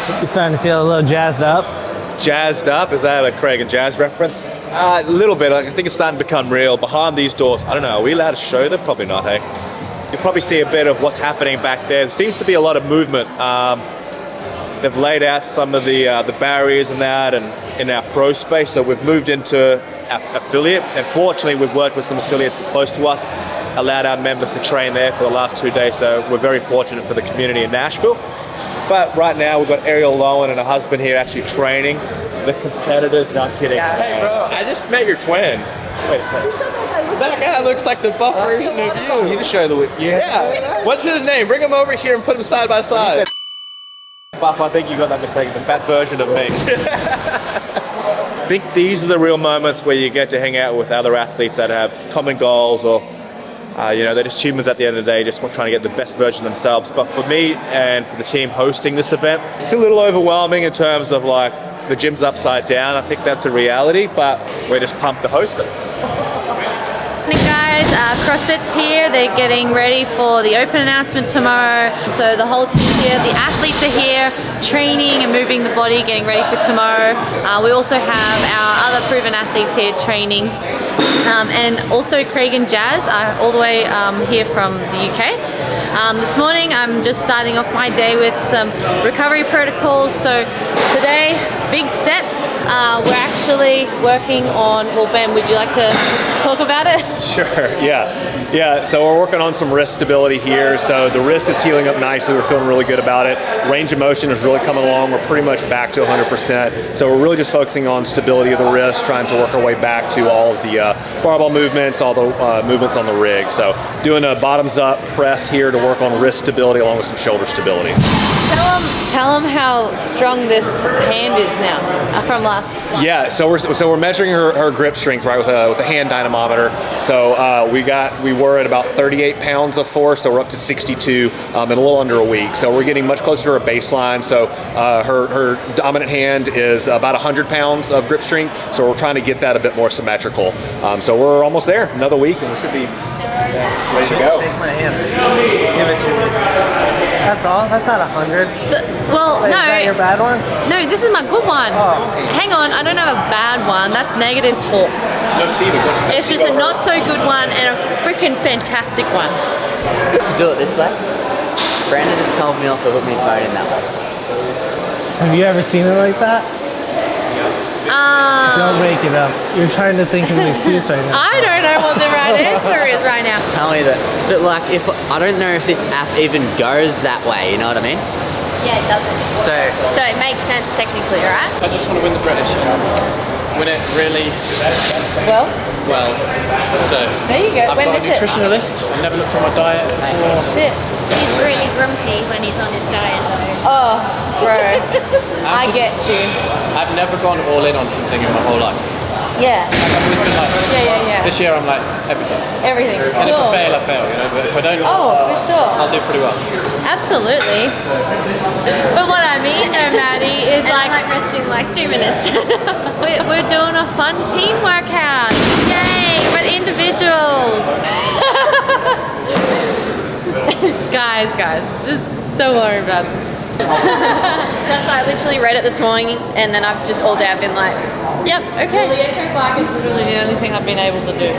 You starting to feel a little jazzed up? Jazzed up? Is that a Craig and Jazz reference? A little bit. I think it's starting to become real. Behind these doors, I don't know, are we allowed to show them? Probably not, hey? You probably see a bit of what's happening back there. There seems to be a lot of movement. They've laid out some of the barriers and that, and in our pro space, so we've moved into our affiliate, and fortunately we've worked with some affiliates close to us, allowed our members to train there for the last 2 days, so we're very fortunate for the community in Nashville. But right now we've got Ariel Lowen and her husband here actually training the competitors. No, I'm kidding. Hey bro, I just met your twin. Wait a second. That guy looks like the buff version of you. You just show the Yeah. What's his name? Bring him over here and put him side by side. Buff, I think you got that mistaken. The fat version of me. I think these are the real moments where you get to hang out with other athletes that have common goals, or you know, they're just humans at the end of the day, just trying to get the best version of themselves. But for me and for the team hosting this event, it's a little overwhelming in terms of like the gym's upside down. I think that's a reality, but we're just pumped to host it. Morning guys, CrossFit's here. They're getting ready for the open announcement tomorrow. So the whole team here, the athletes are here, training and moving the body, getting ready for tomorrow. We also have our other proven athletes here training. And also Craig and Jazz are all the way here from the UK. This morning I'm just starting off my day with some recovery protocols. So today, big steps. We're actually working on, well Ben, would you like to talk about it? Sure, yeah. So we're working on some wrist stability here. So the wrist is healing up nicely. We're feeling really good about it. Range of motion is really coming along. We're pretty much back to 100%. So we're really just focusing on stability of the wrist, trying to work our way back to all of the barbell movements, all the movements on the rig. So doing a bottoms up press here to work on wrist stability along with some shoulder stability. Tell them how strong this hand is now from last. Yeah, so we're measuring her grip strength, right, with a hand dynamometer. So we were at about 38 pounds of force, so we're up to 62 in a little under a week. So we're getting much closer to her baseline. So her dominant hand is about 100 pounds of grip strength. So we're trying to get that a bit more symmetrical. So we're almost there. Another week, and we should be ready to go. Shake my hand. Give it to me. That's all? That's not 100. Well, Wait, no. Is that your bad one? No, this is my good one. Oh. Hang on, I don't have a bad one. That's negative talk. No seating. It's just a not so good one and a freaking fantastic one. To do it this way, Brandon just told me off to hook me phone in that way. Have you ever seen it like that? Don't break it up. You're trying to think of an excuse right now. I don't know what the right answer is right now. Tell me that, but like, if I don't know if this app even goes that way, you know what I mean? Yeah, it doesn't. So it makes sense technically, right? I just want to win the British. Win it really Well. So There you go. I've got a nutritionalist. I've never looked at my diet before. Shit. He's really grumpy when he's on his diet though. Oh, bro. I get you. I've never gone all in on something in my whole life. Yeah. Like, I've always been like, Yeah. this year I'm like, everything. Everything. And if I Cool. fail, I fail, you know, but if I don't, Oh, for sure. I'll do pretty well. Absolutely. But what I mean, Maddie, is And like I might rest in like 2 minutes. we're doing a fun team workout. Yay, but individuals. guys, just don't worry about it. That's why I literally read it this morning and then I've just all day I've been like, yep, okay. Well, the echo bike is literally the only thing I've been able to do.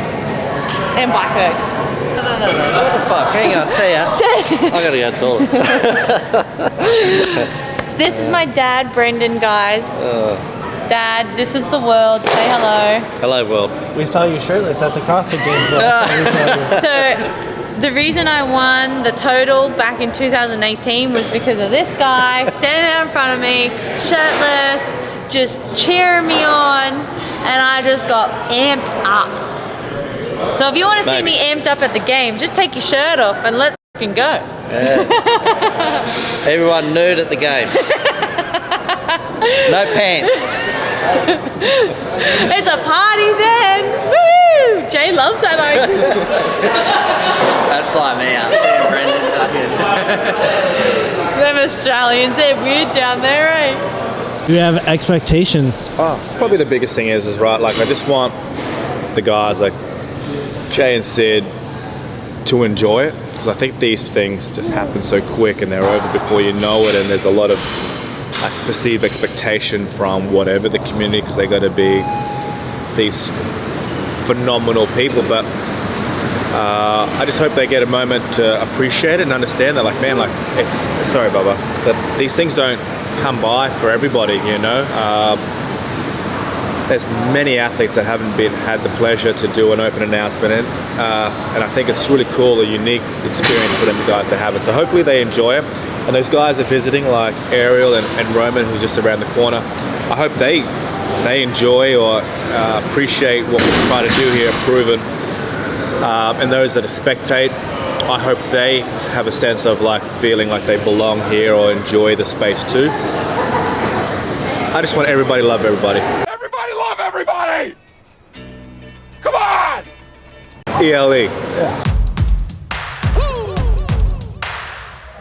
And bike erg. What the fuck? Hang on, Tia. I gotta get told. This is my dad, Brendan, guys. Dad, this is the world. Say hello. Hello, world. We saw you shirtless at the CrossFit Games. So the reason I won the total back in 2018 was because of this guy standing there in front of me, shirtless, just cheering me on, and I just got amped up. So if you want to see me amped up at the game, just take your shirt off and let's fucking go. Yeah. Everyone nude at the game. No pants. It's a party then. Woo! Jay loves that idea. That'd fly me out, seeing Brendan fucking. Them Australians, they're weird down there, eh? Do you have expectations? Probably the biggest thing is right, like I just want the guys like Jay and Sid to enjoy it, because I think these things just happen so quick and they're over before you know it, and there's a lot of a perceived expectation from whatever the community, because they got to be these phenomenal people. But I just hope they get a moment to appreciate it and understand that, like, man, like, it's, sorry Bubba, that these things don't come by for everybody, you know. There's many athletes that haven't had the pleasure to do an open announcement, and I think it's really cool, a unique experience for them guys to have it. So hopefully they enjoy it. And those guys are visiting, like Ariel and Roman, who's just around the corner. I hope they enjoy or appreciate what we try to do here at Proven. And those that spectate, I hope they have a sense of like feeling like they belong here or enjoy the space too. I just want everybody to love everybody. Everybody love everybody! Come on! ELE. Yeah.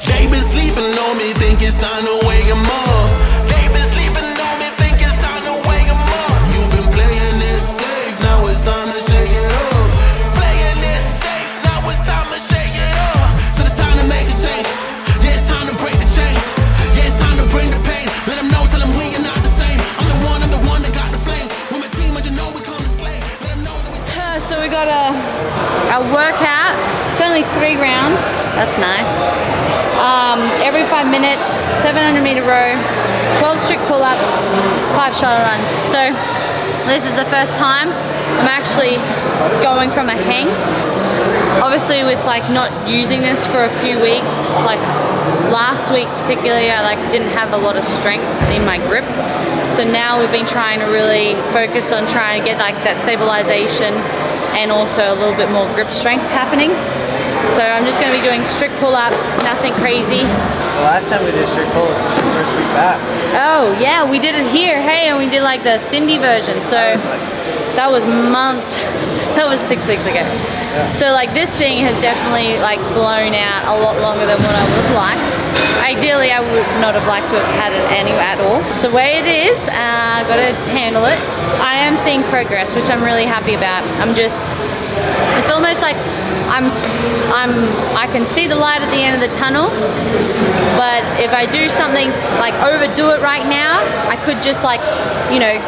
They been sleeping on me, think it's time to wake 'em up. They been sleeping on me, think it's time to wake 'em up. You've been playing it safe, now it's time to shake it up. Playing it safe, now it's time to shake it up. So it's time to make a change. Yeah, it's time to break the chains. Yeah, it's time to bring the pain. Let them know, tell them we are not the same. I'm the one that got the flames. With my team, as you know, we come to slay. Let them know that we So we got a workout. It's only 3 rounds. That's nice. Every 5 minutes, 700-meter row, 12 strict pull-ups, 5 shoulder runs. So this is the first time I'm actually going from a hang. Obviously with like not using this for a few weeks, like last week particularly, I like didn't have a lot of strength in my grip. So now we've been trying to really focus on trying to get like that stabilization and also a little bit more grip strength happening. So I'm just going to be doing strict pull-ups, nothing crazy. The last time we did strict pull-ups was your first week back. Oh yeah, we did it here, hey, and we did like the Cindy version. So that was months, that was 6 weeks ago. Yeah. So like this thing has definitely like blown out a lot longer than what I would have liked. Ideally, I would not have liked to have had it at all. So the way it is, I've got to handle it. I am seeing progress, which I'm really happy about. It's almost like I can see the light at the end of the tunnel, but if I do something like overdo it right now, I could just like, you know,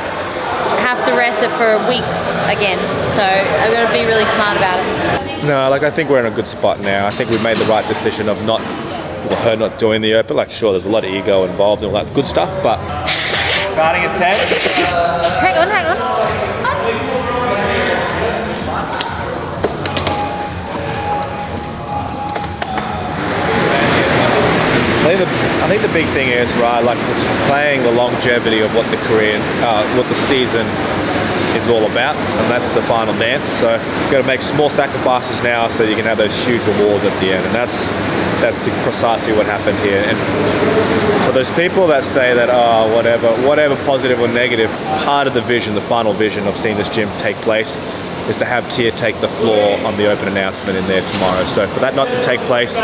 have to rest it for weeks again. So I've got to be really smart about it. No, like I think we're in a good spot now. I think we've made the right decision of her not doing the open. Like sure, there's a lot of ego involved and all that good stuff, but Starting at 10. Hang on. I think the big thing is, right, like playing the longevity of what the Korean, what the season is all about, and that's the final dance. So you've got to make small sacrifices now so you can have those huge rewards at the end, and that's precisely what happened here. And for those people that say that, oh, whatever positive or negative, part of the vision, the final vision of seeing this gym take place is to have Tia take the floor on the open announcement in there tomorrow. So for that not to take place,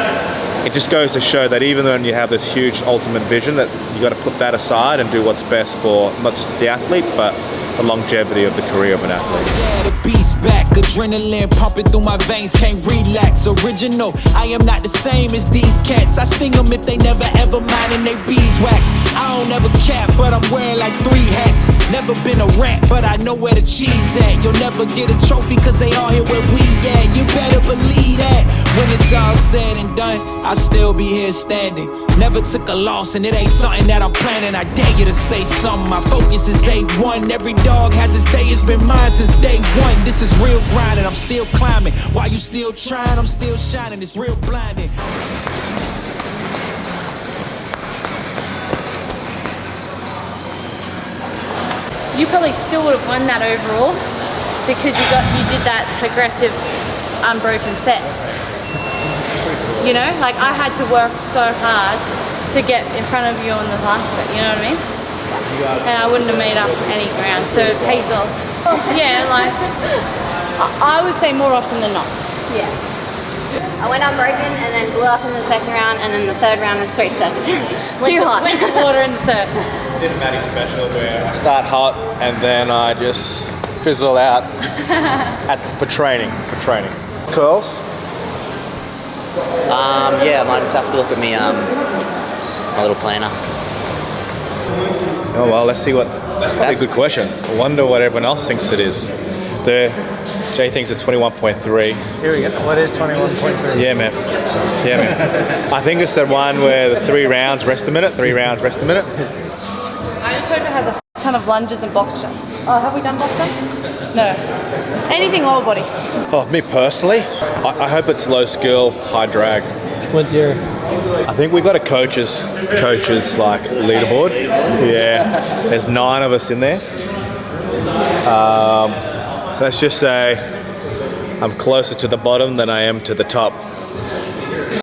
it just goes to show that even though you have this huge ultimate vision, that you got to put that aside and do what's best for not just the athlete, but the longevity of the career of an athlete. Yeah, the beast back, adrenaline pumping through my veins, can't relax. Original, I am not the same as these cats. I sting them if they never ever mind and they beeswax. I don't ever cap, but I'm wearing like 3 hats. Never been a rat, but I know where the cheese at. You'll never get a trophy cause they all here where we at. You better believe that. When it's all said and done, I'll still be here standing. Never took a loss and it ain't something that I'm planning. I dare you to say something, my focus is A1. Every dog has his day, it's been mine since day one. This is real grinding, I'm still climbing. While you still trying, I'm still shining, it's real blinding. You probably still would have won that overall because you did that progressive unbroken set. You know, like I had to work so hard to get in front of you on the last set, you know what I mean? And I wouldn't have made up any ground, so it pays off. Yeah, like, I would say more often than not. Yeah. I went unbroken and then blew up in the second round, and then the third round was 3 sets. Too hot. Went to water in the third. Did a Maddie special where I start hot and then I just fizzle out for training. Curls? Yeah, I might just have to look at me, my little planner. Oh well, let's see what. That's a good question. I wonder what everyone else thinks it is. Jay thinks it's 21.3. Here we go. What is 21.3? Yeah, man. Yeah, man. I think it's the one where the 3 rounds, rest a minute, 3 rounds, rest a minute. I just hope it has a ton of lunges and box jumps. Oh, have we done box jumps? No. Anything lower body. Oh, me personally, I hope it's low skill, high drag. What's your... I think we got a coaches like leaderboard. Yeah, there's 9 of us in there. Let's just say I'm closer to the bottom than I am to the top.